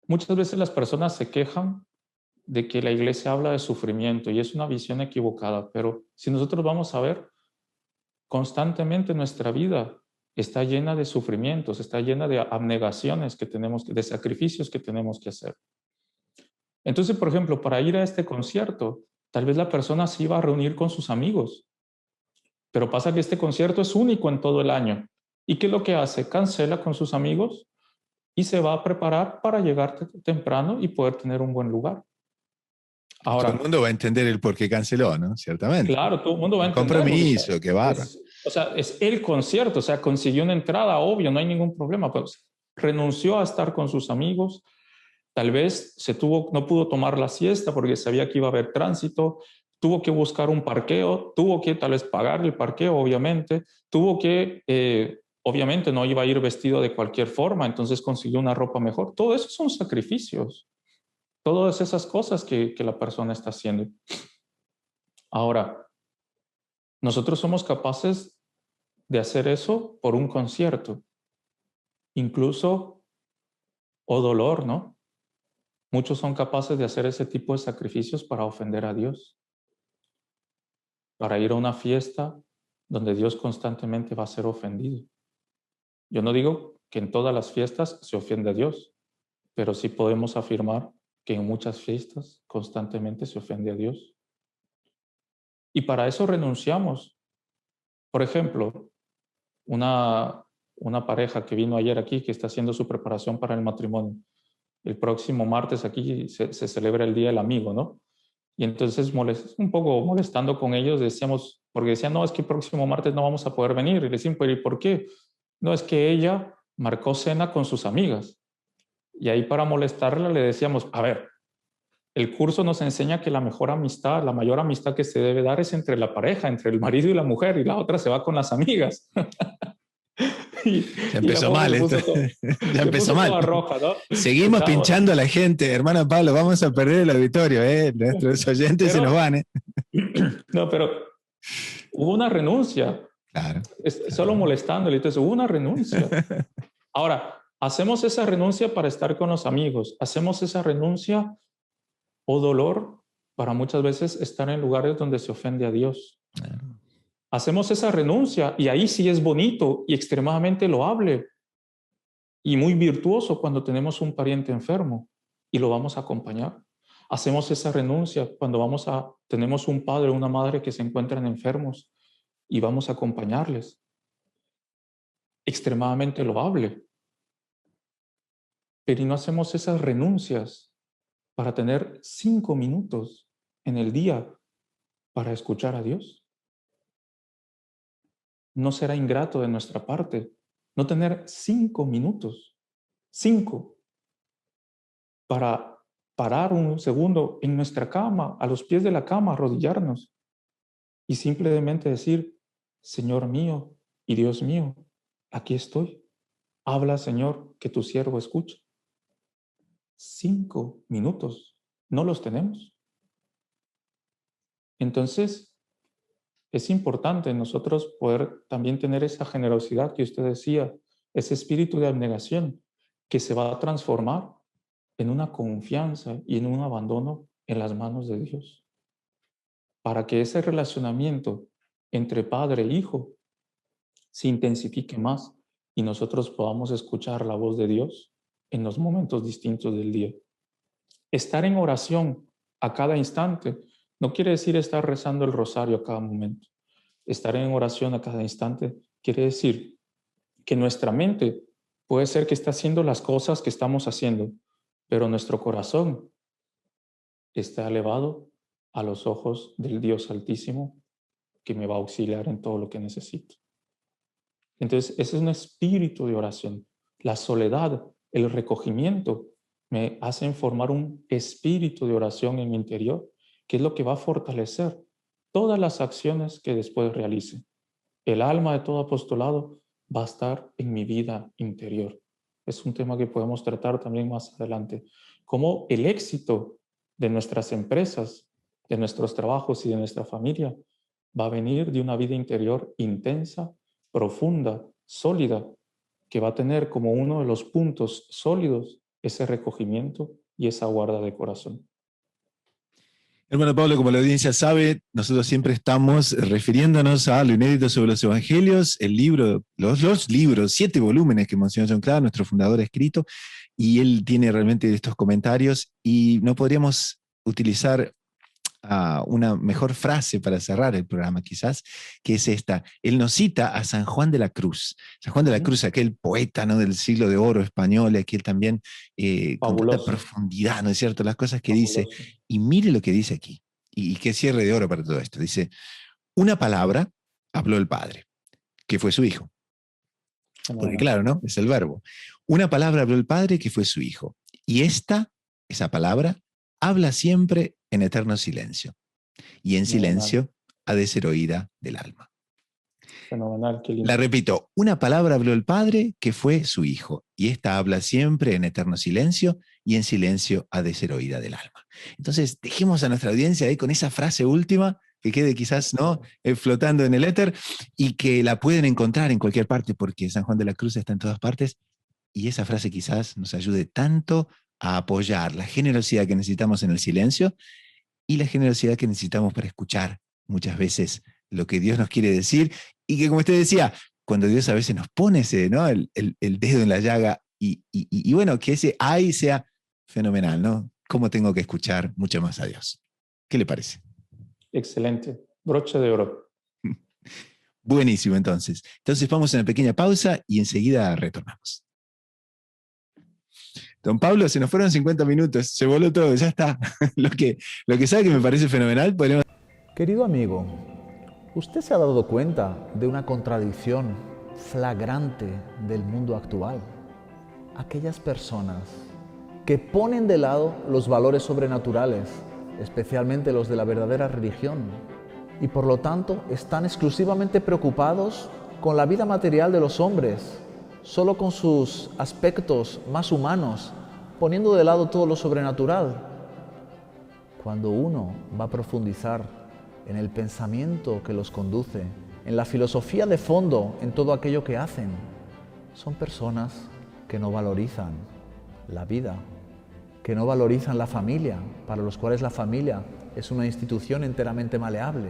muchas veces las personas se quejan de que la iglesia habla de sufrimiento y es una visión equivocada, pero si nosotros vamos a ver, constantemente nuestra vida está llena de sufrimientos, está llena de abnegaciones de sacrificios que tenemos que hacer. Entonces, por ejemplo, para ir a este concierto, tal vez la persona se iba a reunir con sus amigos, pero pasa que este concierto es único en todo el año. ¿Y qué es lo que hace? Cancela con sus amigos y se va a preparar para llegar temprano y poder tener un buen lugar. Y todo el Ahora, mundo va a entender el por qué canceló, ¿no? Ciertamente. claro, todo el mundo va a Un entender porque compromiso, qué barra. es el concierto, o sea, consiguió una entrada, obvio, no hay ningún problema, pues renunció a estar con sus amigos, tal vez no pudo tomar la siesta porque sabía que iba a haber tránsito, tuvo que buscar un parqueo, tuvo que tal vez pagar el parqueo, obviamente, tuvo que obviamente no iba a ir vestido de cualquier forma, entonces consiguió una ropa mejor. Todo eso son sacrificios. Todas esas cosas que la persona está haciendo. Ahora, nosotros somos capaces de hacer eso por un concierto, incluso, o dolor, ¿no? Muchos son capaces de hacer ese tipo de sacrificios para ofender a Dios, para ir a una fiesta donde Dios constantemente va a ser ofendido. Yo no digo que en todas las fiestas se ofende a Dios, pero sí podemos afirmar que en muchas fiestas constantemente se ofende a Dios. Y para eso renunciamos. Por ejemplo, una pareja que vino ayer aquí, que está haciendo su preparación para el matrimonio. El próximo martes aquí se celebra el Día del Amigo, ¿no? Y entonces un poco molestando con ellos, decíamos, porque decían, no, es que el próximo martes no vamos a poder venir. Y le decían, pero ¿y por qué? No, es que ella marcó cena con sus amigas. Y ahí para molestarla le decíamos, a ver, el curso nos enseña que la mejor amistad, la mayor amistad que se debe dar es entre la pareja, entre el marido y la mujer, y la otra se va con las amigas. Ya empezó mal esto. Ya empezó mal. Toda roja, ¿no? Seguimos pinchando a la gente, hermano Pablo, vamos a perder el auditorio, nuestros oyentes se nos van. No, pero hubo una renuncia. Claro. Solo molestándole, entonces hubo una renuncia. Ahora, hacemos esa renuncia para estar con los amigos, hacemos esa renuncia o dolor para muchas veces estar en lugares donde se ofende a Dios. Claro. Hacemos esa renuncia y ahí sí es bonito y extremadamente loable y muy virtuoso cuando tenemos un pariente enfermo y lo vamos a acompañar. Hacemos esa renuncia cuando tenemos un padre o una madre que se encuentran enfermos y vamos a acompañarles. Extremadamente loable. Pero no hacemos esas renuncias para tener 5 minutos en el día para escuchar a Dios. No será ingrato de nuestra parte no tener 5 minutos, 5, para parar un segundo en nuestra cama, a los pies de la cama, arrodillarnos y simplemente decir, Señor mío y Dios mío, aquí estoy. Habla, Señor, que tu siervo escucha. 5 minutos, no los tenemos. Entonces, es importante nosotros poder también tener esa generosidad que usted decía, ese espíritu de abnegación que se va a transformar en una confianza y en un abandono en las manos de Dios. Para que ese relacionamiento entre padre e hijo se intensifique más y nosotros podamos escuchar la voz de Dios en los momentos distintos del día. Estar en oración a cada instante no quiere decir estar rezando el rosario a cada momento. Estar en oración a cada instante quiere decir que nuestra mente puede ser que está haciendo las cosas que estamos haciendo, pero nuestro corazón está elevado a los ojos del Dios Altísimo que me va a auxiliar en todo lo que necesito. Entonces, ese es un espíritu de oración. La soledad, el recogimiento, me hacen formar un espíritu de oración en mi interior, que es lo que va a fortalecer todas las acciones que después realice. El alma de todo apostolado va a estar en mi vida interior. Es un tema que podemos tratar también más adelante. Cómo el éxito de nuestras empresas, de nuestros trabajos y de nuestra familia va a venir de una vida interior intensa, profunda, sólida, que va a tener como uno de los puntos sólidos ese recogimiento y esa guarda de corazón. Hermano Pablo, como la audiencia sabe, nosotros siempre estamos refiriéndonos a lo inédito sobre los evangelios, el libro, los libros, 7 volúmenes que Monseñor John Clara, nuestro fundador, ha escrito, y él tiene realmente estos comentarios, y no podríamos utilizar una mejor frase para cerrar el programa quizás, que es esta. Él nos cita a San Juan de la Cruz. San Juan de la Cruz, aquel poeta, ¿no?, del siglo de oro español, aquel también con tanta profundidad, ¿no es cierto?, las cosas que dice. Y mire lo que dice aquí, y qué cierre de oro para todo esto. Dice, una palabra habló el Padre, que fue su Hijo. Porque claro, ¿no?, es el verbo. Una palabra habló el Padre, que fue su Hijo. Y esa palabra, habla siempre en eterno silencio, y en silencio ha de ser oída del alma. Fenomenal, qué lindo. La repito, una palabra habló el Padre que fue su Hijo, y esta habla siempre en eterno silencio, y en silencio ha de ser oída del alma. Entonces, dejemos a nuestra audiencia ahí con esa frase última, que quede quizás ¿no? Flotando en el éter, y que la pueden encontrar en cualquier parte, porque San Juan de la Cruz está en todas partes, y esa frase quizás nos ayude tanto a apoyar la generosidad que necesitamos en el silencio y la generosidad que necesitamos para escuchar muchas veces lo que Dios nos quiere decir, y que, como usted decía, cuando Dios a veces nos pone ese, ¿no? el dedo en la llaga, y bueno, que ese ay sea fenomenal, ¿no? ¿Cómo tengo que escuchar mucho más a Dios? ¿Qué le parece? Excelente. Broche de oro. Buenísimo, entonces. Entonces vamos a una pequeña pausa y enseguida retornamos. Don Pablo, se nos fueron 50 minutos, se voló todo, ya está. lo que sabe que me parece fenomenal, podemos... Querido amigo, ¿usted se ha dado cuenta de una contradicción flagrante del mundo actual? Aquellas personas que ponen de lado los valores sobrenaturales, especialmente los de la verdadera religión, y por lo tanto están exclusivamente preocupados con la vida material de los hombres, solo con sus aspectos más humanos, poniendo de lado todo lo sobrenatural. Cuando uno va a profundizar en el pensamiento que los conduce, en la filosofía de fondo, en todo aquello que hacen, son personas que no valorizan la vida, que no valorizan la familia, para los cuales la familia es una institución enteramente maleable.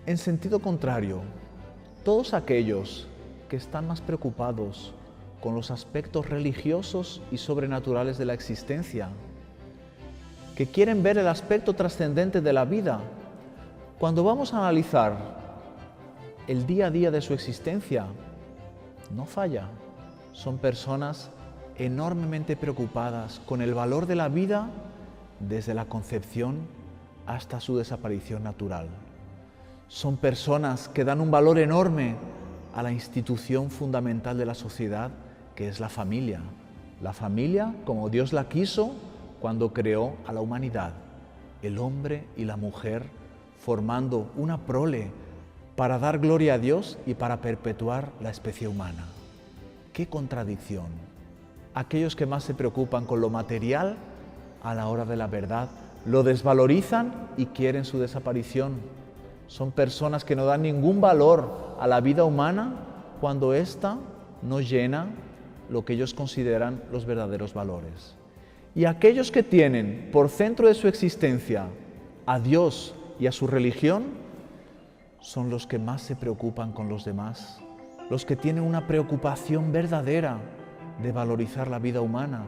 En sentido contrario, todos aquellos que están más preocupados con los aspectos religiosos y sobrenaturales de la existencia, que quieren ver el aspecto trascendente de la vida, cuando vamos a analizar el día a día de su existencia, no falla. Son personas enormemente preocupadas con el valor de la vida desde la concepción hasta su desaparición natural. Son personas que dan un valor enorme a la institución fundamental de la sociedad, que es la familia. La familia como Dios la quiso cuando creó a la humanidad, el hombre y la mujer formando una prole para dar gloria a Dios y para perpetuar la especie humana. ¡Qué contradicción! Aquellos que más se preocupan con lo material, a la hora de la verdad, lo desvalorizan y quieren su desaparición. Son personas que no dan ningún valor a la vida humana cuando ésta no llena lo que ellos consideran los verdaderos valores. Y aquellos que tienen por centro de su existencia a Dios y a su religión, son los que más se preocupan con los demás, los que tienen una preocupación verdadera de valorizar la vida humana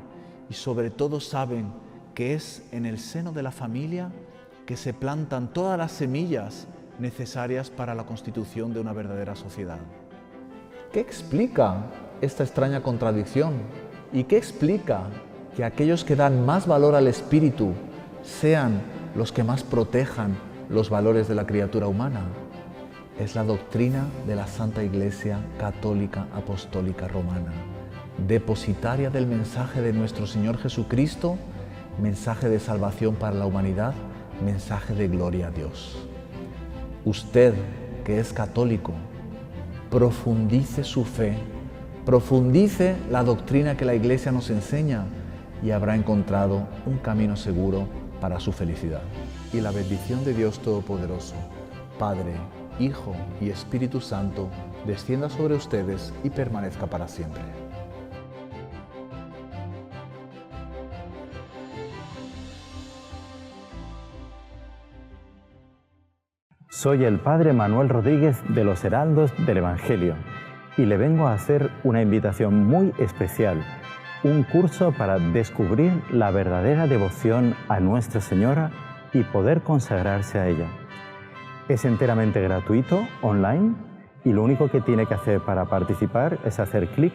y sobre todo saben que es en el seno de la familia que se plantan todas las semillas necesarias para la constitución de una verdadera sociedad. ¿Qué explica esta extraña contradicción? ¿Y qué explica que aquellos que dan más valor al espíritu sean los que más protejan los valores de la criatura humana? Es la doctrina de la Santa Iglesia Católica Apostólica Romana, depositaria del mensaje de nuestro Señor Jesucristo, mensaje de salvación para la humanidad, mensaje de gloria a Dios. Usted, que es católico, profundice su fe, profundice la doctrina que la Iglesia nos enseña y habrá encontrado un camino seguro para su felicidad. Y la bendición de Dios Todopoderoso, Padre, Hijo y Espíritu Santo, descienda sobre ustedes y permanezca para siempre. Soy el Padre Manuel Rodríguez de los Heraldos del Evangelio y le vengo a hacer una invitación muy especial, un curso para descubrir la verdadera devoción a Nuestra Señora y poder consagrarse a ella. Es enteramente gratuito, online, y lo único que tiene que hacer para participar es hacer clic.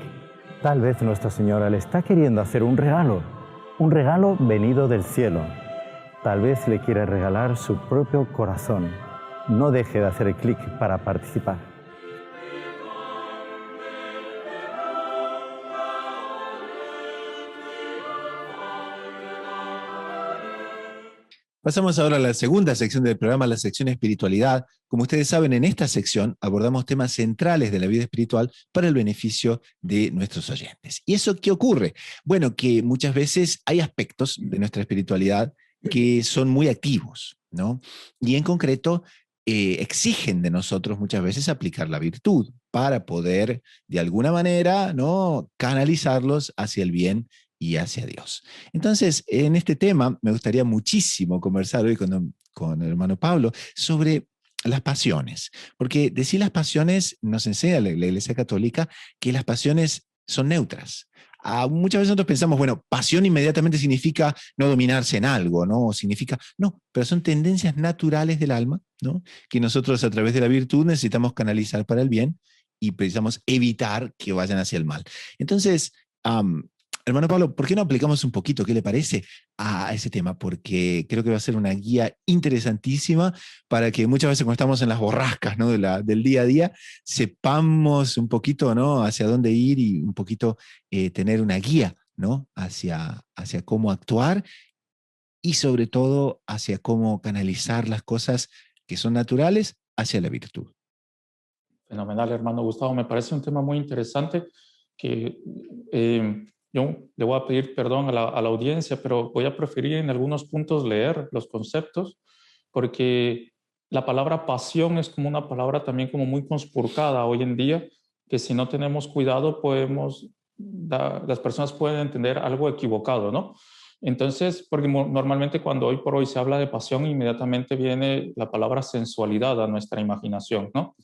Tal vez Nuestra Señora le está queriendo hacer un regalo venido del cielo. Tal vez le quiere regalar su propio corazón. No deje de hacer clic para participar. Pasamos ahora a la segunda sección del programa, la sección espiritualidad. Como ustedes saben, en esta sección abordamos temas centrales de la vida espiritual para el beneficio de nuestros oyentes. ¿Y eso qué ocurre? Bueno, que muchas veces hay aspectos de nuestra espiritualidad que son muy activos, ¿no? Y en concreto, exigen de nosotros muchas veces aplicar la virtud para poder, de alguna manera, ¿no?, canalizarlos hacia el bien y hacia Dios. Entonces, en este tema me gustaría muchísimo conversar hoy con el hermano Pablo sobre las pasiones, porque decir las pasiones nos enseña la Iglesia Católica que las pasiones son neutras. Muchas veces nosotros pensamos, bueno, pasión inmediatamente significa no dominarse en algo, ¿no? O significa, no, pero son tendencias naturales del alma, ¿no?, que nosotros a través de la virtud necesitamos canalizar para el bien y precisamos evitar que vayan hacia el mal. Entonces, hermano Pablo, ¿por qué no aplicamos un poquito, qué le parece, a ese tema? Porque creo que va a ser una guía interesantísima para que muchas veces cuando estamos en las borrascas, ¿no?, del día a día, sepamos un poquito, ¿no?, hacia dónde ir y un poquito tener una guía, ¿no?, hacia cómo actuar y sobre todo hacia cómo canalizar las cosas que son naturales hacia la virtud. Fenomenal, hermano Gustavo. Me parece un tema muy interesante que yo le voy a pedir perdón a la audiencia, pero voy a preferir en algunos puntos leer los conceptos, porque la palabra pasión es como una palabra también como muy conspurcada hoy en día, que si no tenemos cuidado las personas pueden entender algo equivocado, ¿no? Entonces, porque normalmente cuando hoy por hoy se habla de pasión, inmediatamente viene la palabra sensualidad a nuestra imaginación, ¿no?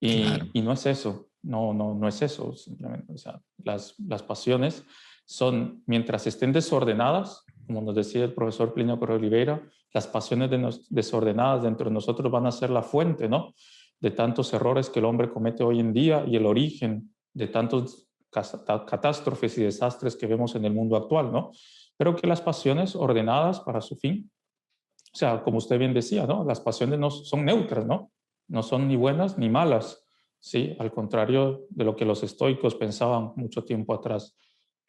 Claro. Y no es eso, no es eso, simplemente, o sea, las pasiones son, mientras estén desordenadas, como nos decía el profesor Plinio Correa Oliveira, las pasiones desordenadas dentro de nosotros van a ser la fuente, ¿no?, de tantos errores que el hombre comete hoy en día y el origen de tantos catástrofes y desastres que vemos en el mundo actual, ¿no? Pero que las pasiones ordenadas para su fin, o sea, como usted bien decía, ¿no?, las pasiones no son neutras, ¿no? No son ni buenas ni malas, ¿sí? Al contrario de lo que los estoicos pensaban mucho tiempo atrás.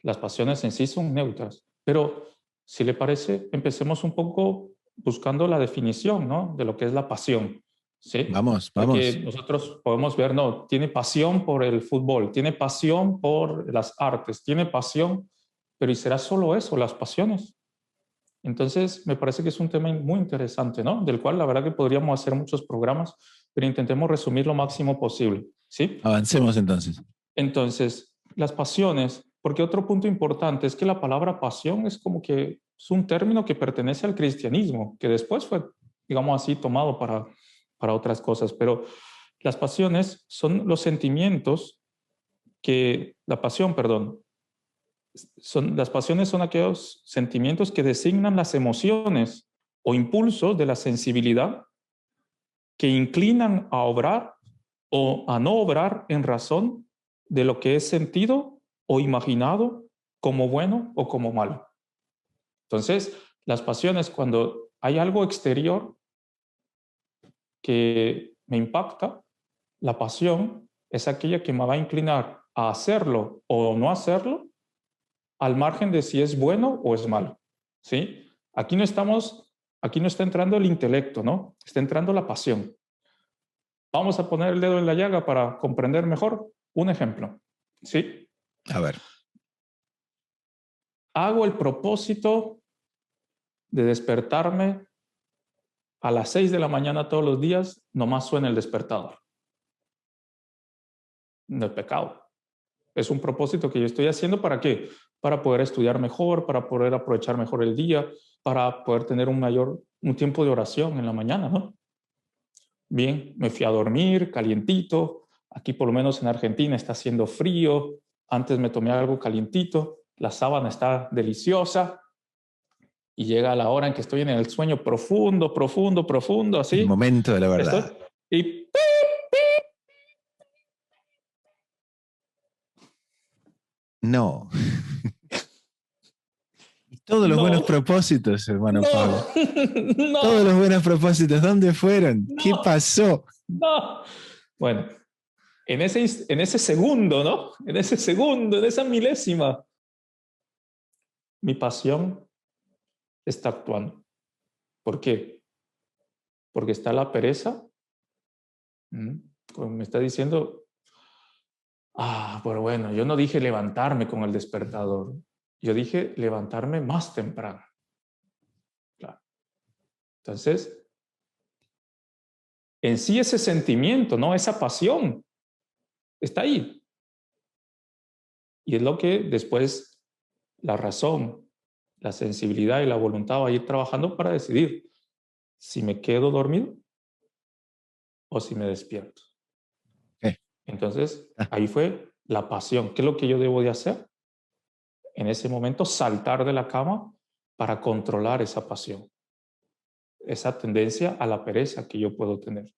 Las pasiones en sí son neutras. Pero, si le parece, empecemos un poco buscando la definición, ¿no?, de lo que es la pasión, ¿sí? Vamos, Porque vamos. nosotros podemos ver, no, tiene pasión por el fútbol, tiene pasión por las artes, tiene pasión, pero ¿y será solo eso, las pasiones? Entonces, me parece que es un tema muy interesante, ¿no?, del cual la verdad que podríamos hacer muchos programas, pero intentemos resumir lo máximo posible, ¿sí? Avancemos entonces. Entonces, las pasiones, porque otro punto importante es que la palabra pasión es como que es un término que pertenece al cristianismo, que después fue, digamos así, tomado para otras cosas, pero las pasiones son los sentimientos la pasión, perdón, las pasiones son aquellos sentimientos que designan las emociones o impulsos de la sensibilidad que inclinan a obrar o a no obrar en razón de lo que es sentido o imaginado como bueno o como malo. Entonces, las pasiones, cuando hay algo exterior que me impacta, la pasión es aquella que me va a inclinar a hacerlo o no hacerlo al margen de si es bueno o es malo, ¿sí? Aquí no está entrando el intelecto, ¿no? Está entrando la pasión. Vamos a poner el dedo en la llaga para comprender mejor. Un ejemplo, ¿sí? A ver. Hago el propósito de despertarme a las 6 de la mañana todos los días, nomás suena el despertador. No es pecado. Es un propósito que yo estoy haciendo, ¿para qué? Para poder estudiar mejor, para poder aprovechar mejor el día, para poder tener un tiempo de oración en la mañana, ¿no? Bien, me fui a dormir calientito. Aquí por lo menos en Argentina está haciendo frío. Antes me tomé algo calientito. La sábana está deliciosa. Y llega la hora en que estoy en el sueño profundo, profundo, profundo, así. El momento de la verdad. Y no. Y todos los buenos propósitos, hermano Pablo. No. Todos los buenos propósitos, ¿dónde fueron? No. ¿Qué pasó? No. Bueno, en ese segundo, ¿no? En ese segundo, en esa milésima, mi pasión está actuando. ¿Por qué? Porque está la pereza. Como me está diciendo, pero bueno, yo no dije levantarme con el despertador. Yo dije levantarme más temprano. Claro. Entonces, en sí ese sentimiento, ¿no? Esa pasión está ahí. Y es lo que después la razón, la sensibilidad y la voluntad va a ir trabajando para decidir si me quedo dormido o si me despierto. Entonces, ahí fue la pasión. ¿Qué es lo que yo debo de hacer? En ese momento, saltar de la cama para controlar esa pasión, esa tendencia a la pereza que yo puedo tener.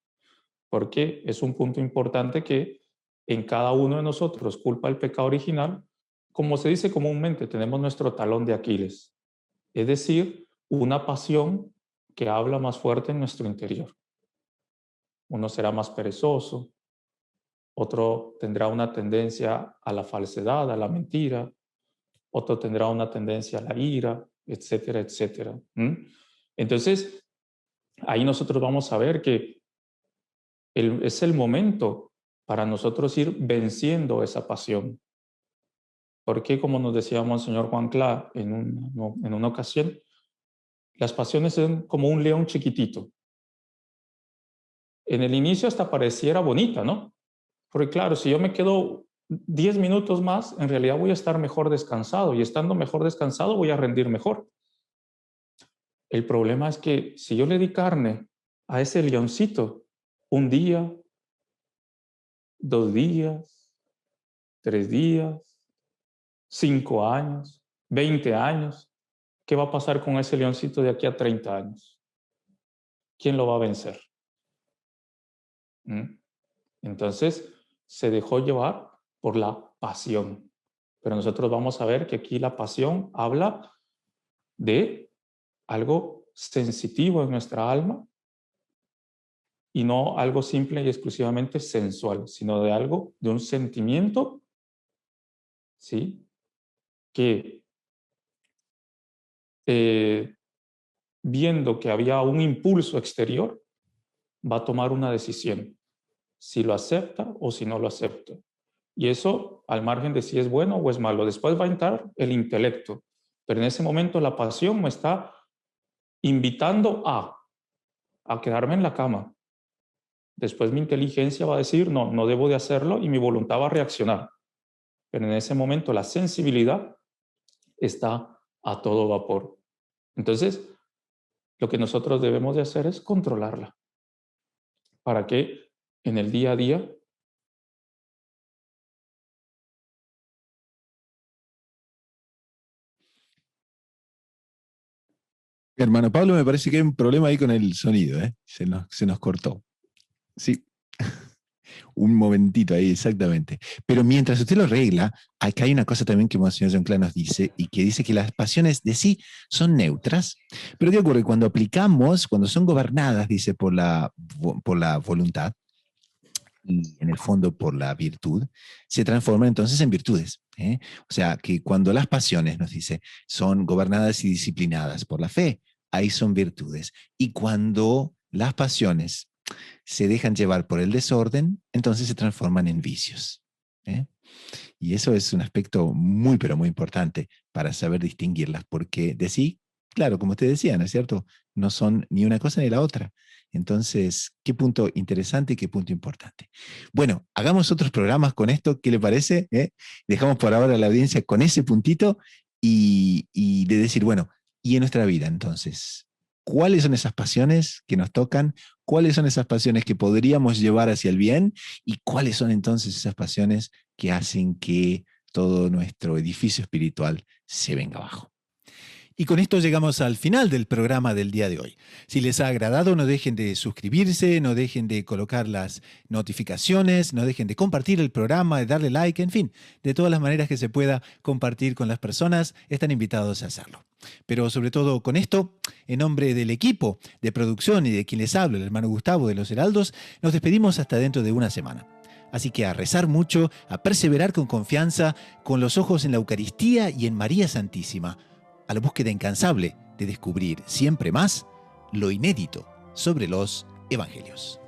Porque es un punto importante que en cada uno de nosotros culpa el pecado original. Como se dice comúnmente, tenemos nuestro talón de Aquiles, es decir, una pasión que habla más fuerte en nuestro interior. Uno será más perezoso, otro tendrá una tendencia a la falsedad, a la mentira, otro tendrá una tendencia a la ira, etcétera, etcétera. Entonces, ahí nosotros vamos a ver que es el momento para nosotros ir venciendo esa pasión. Porque, como nos decía Monseñor Juan Clá en una ocasión, las pasiones son como un león chiquitito. En el inicio hasta pareciera bonita, ¿no? Porque claro, si yo me quedo 10 minutos más, en realidad voy a estar mejor descansado, y estando mejor descansado voy a rendir mejor. El problema es que si yo le di carne a ese leoncito un día, 2 días, 3 días, 5 años, 20 años, ¿qué va a pasar con ese leoncito de aquí a 30 años? ¿Quién lo va a vencer? Entonces, se dejó llevar por la pasión. Pero nosotros vamos a ver que aquí la pasión habla de algo sensitivo en nuestra alma y no algo simple y exclusivamente sensual, sino de algo, de un sentimiento, ¿sí? Que viendo que había un impulso exterior, va a tomar una decisión, si lo acepta o si no lo acepta. Y eso al margen de si es bueno o es malo. Después va a entrar el intelecto, pero en ese momento la pasión me está invitando a quedarme en la cama. Después mi inteligencia va a decir, no debo de hacerlo, y mi voluntad va a reaccionar. Pero en ese momento la sensibilidad está a todo vapor. Entonces, lo que nosotros debemos de hacer es controlarla, para que en el día a día Hermano Pablo, me parece que hay un problema ahí con el sonido, ¿eh? Se nos cortó. Sí. Un momentito ahí, exactamente. Pero mientras usted lo arregla, acá hay una cosa también que Monseñor John Clá nos dice, y que dice que las pasiones de sí son neutras, pero ¿qué ocurre? Cuando aplicamos, cuando son gobernadas, dice, por la voluntad, y en el fondo por la virtud, se transforman entonces en virtudes. O sea, que cuando las pasiones, nos dice, son gobernadas y disciplinadas por la fe, ahí son virtudes. Y cuando las pasiones se dejan llevar por el desorden, entonces se transforman en vicios. Y eso es un aspecto muy, pero muy importante para saber distinguirlas, porque de sí, claro, como usted decía, ¿no es cierto? No son ni una cosa ni la otra. Entonces, qué punto interesante y qué punto importante. Bueno, hagamos otros programas con esto, ¿qué le parece? Dejamos por ahora a la audiencia con ese puntito y de decir, bueno, ¿y en nuestra vida entonces? ¿Cuáles son esas pasiones que nos tocan? ¿Cuáles son esas pasiones que podríamos llevar hacia el bien? ¿Y cuáles son entonces esas pasiones que hacen que todo nuestro edificio espiritual se venga abajo? Y con esto llegamos al final del programa del día de hoy. Si les ha agradado, no dejen de suscribirse, no dejen de colocar las notificaciones, no dejen de compartir el programa, de darle like, en fin, de todas las maneras que se pueda compartir con las personas, están invitados a hacerlo. Pero sobre todo con esto, en nombre del equipo de producción y de quien les habla, el hermano Gustavo de los Heraldos, nos despedimos hasta dentro de una semana. Así que a rezar mucho, a perseverar con confianza, con los ojos en la Eucaristía y en María Santísima, a la búsqueda incansable de descubrir siempre más lo inédito sobre los evangelios.